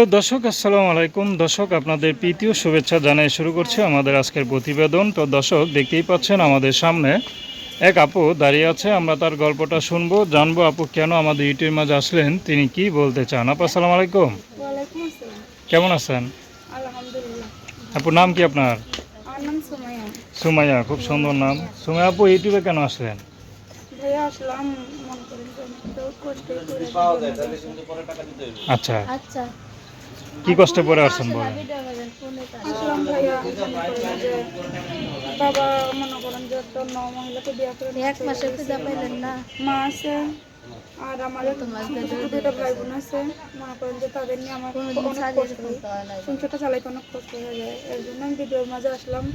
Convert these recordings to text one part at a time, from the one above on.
তো দর্শক আসসালামু আলাইকুম। দর্শক আপনাদের প্রীতীয় শুভেচ্ছা জানিয়ে শুরু করছি আমাদের আজকের প্রতিবেদন। তো দর্শক দেখতেই পাচ্ছেন আমাদের সামনে এক আপু দাঁড়িয়ে আছে। আমরা তার গল্পটা শুনবো, জানবো আপু কেন আমাদের ইউটিউবের মাঝে আসলেন, তিনি কি বলতে চান। আপু আসসালামু আলাইকুম, ওয়ালাইকুম আসসালাম। কেমন আছেন? আলহামদুলিল্লাহ। আপুর নাম কি আপনার? আমার নাম সুমাইয়া। সুমাইয়া, খুব সুন্দর নাম। সুমাইয়া আপু ইউটিউবে কেন আসলেন? ভাইয়া আসলাম, মনে করেন যে অনেক কষ্ট করে আচ্ছা, আচ্ছা কি কষ্টে পড়ে আসছেন বলেন। আসলাম ভাইয়া, মনে করেন যে বাবা মনে করেন যে একটা মহিলাকে বিয়ে করে এক মাসে পূজা পাইলেন না? মা আছে আর আমার দুটো ভাই বোন আছে। মনে করেন যে তাদের নিয়ে আমার অনেক কষ্ট হয়, সংসারটা চালাইতে অনেক কষ্ট হয়ে যায়। এর জন্য আমি ভিডিওর মাঝে আসলাম,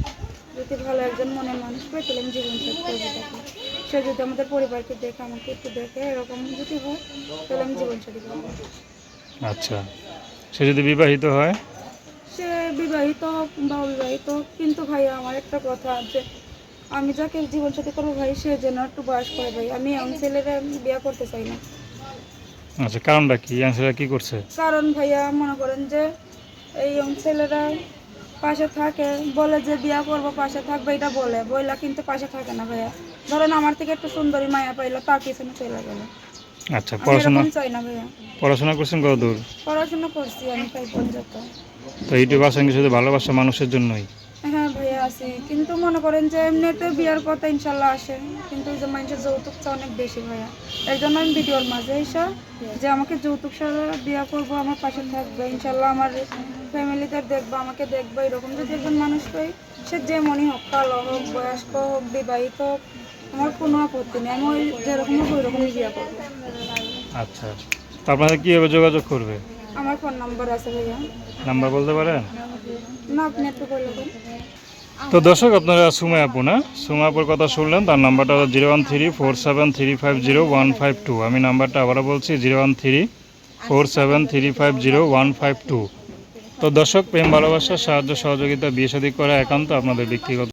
যদি ভালো একজন মনের মানুষ পাই তাহলে আমি জীবন সাথী করবো তাকে। সে যদি আমাদের পরিবারকে দেখে, আমাকে একটু দেখে, এরকম যদি হয় তাহলে আমি জীবন সাথী করবো। আচ্ছা, সে যদি বিবাহিত হয়? সে বিবাহিত হোক বা অবিবাহিত হোক, কিন্তু ভাইয়া আমার একটা কথা আছে, আমি যাকে জীবন সাথী করবো ভাই সে যেন একটু বয়স করে। ভাই আমি এমন ছেলেরা বিয়ে করতে চাই না। আচ্ছা, কারণটা কি? অ্যান্সারটা কি করছে? কারণ ভাইয়া মনে করেন যে এই ছেলেরা পাশে থাকে, বলে যে বিয়া করবো পাশে থাকবে, এটা বলে বইলা কিন্তু পাশে থাকে না ভাইয়া। ধরেন আমার থেকে একটু সুন্দরী মায়া পাইলো, তার পিছনে চলে গেল। আচ্ছা, আমি এরকম চাই না ভাইয়া। পড়াশোনা করছেন কত দূর? পড়াশোনা করছি আমি 5 পর্যন্ত। তো ইউটিউব আসেন কি শুধু ভালোবাসা মানুষের জন্যই? হ্যাঁ ভাইয়া আছি, কিন্তু মনে করেন যে এমনিতে বিয়ার কথা ইনশাল্লাহ আসে, কিন্তু এই যে মানুষের যৌতুকটা অনেক বেশি ভাইয়া। এর জন্য আমি ভিডিওর মাঝে এসে যে আমাকে যৌতুক ছাড়া বিয়া করবো, আমার পাশে থাকবে ইনশাল্লাহ, আমার ফ্যামিলিতে দেখবো, আমাকে দেখবো, এরকম যদি একজন মানুষ পাই, সে যেমনই হোক, কালো হোক, বয়স্ক হোক, বিবাহিত হোক, আমার কোনো আপত্তি নেই। আমি ওই যেরকম হোক ওই রকমই বিয়া করবো। আচ্ছা, তো আপনাদের কীভাবে যোগাযোগ করবে? আমার ফোন নাম্বার আছে ভাইয়া। নাম্বার বলতে পারেন? না, আপনি একটু বলে দেন। তো দর্শক আপনারা সুমাইয়া আপু না, সুমাইয়া আপুর কথা শুনলেন। তার নাম্বারটা 01347350152। আমি নাম্বারটা আবারও বলছি 01347350152। তো দর্শক, প্রেম ভালোবাসা সাহায্য সহযোগিতা বিয়ে শাদী করা একান্ত আপনাদের ব্যক্তিগত।